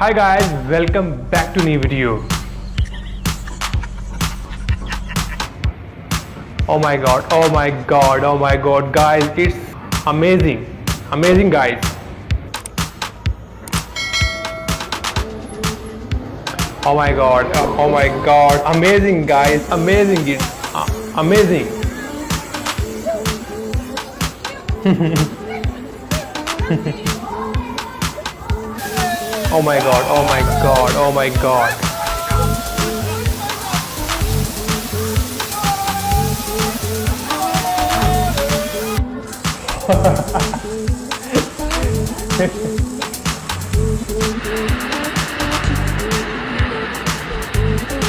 Hi guys, welcome back to new video. Oh my god, oh my god, oh my god guys, it's amazing guys. Oh my god, amazing guys, amazing, it's amazing. Oh my god, oh my god, oh my god.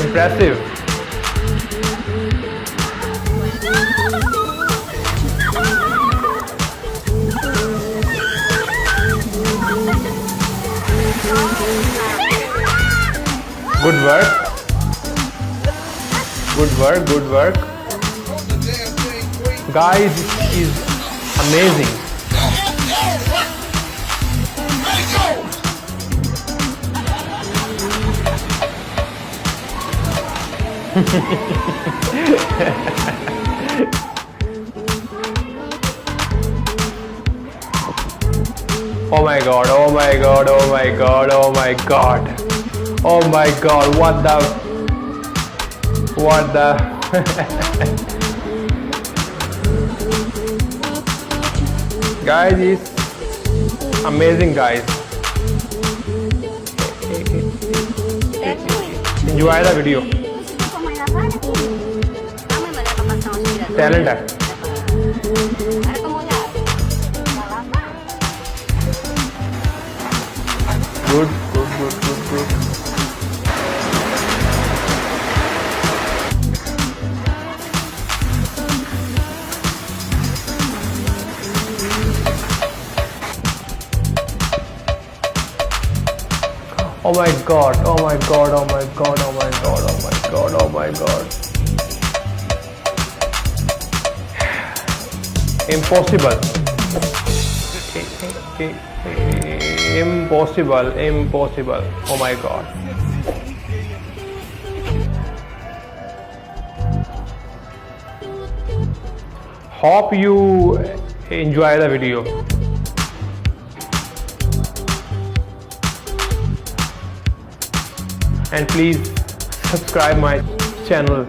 Impressive. Good work. Good work, good work. Guys, it is amazing. Oh my god, oh my god, oh my god, oh my god. Oh my god, what the guys, it's amazing guys. Enjoy the video. Talent है. Good. Oh my god, oh my god, oh my god, oh my god, oh my god, oh my god. Impossible. Impossible. Oh my god. Hope you enjoy the video. And please subscribe my channel.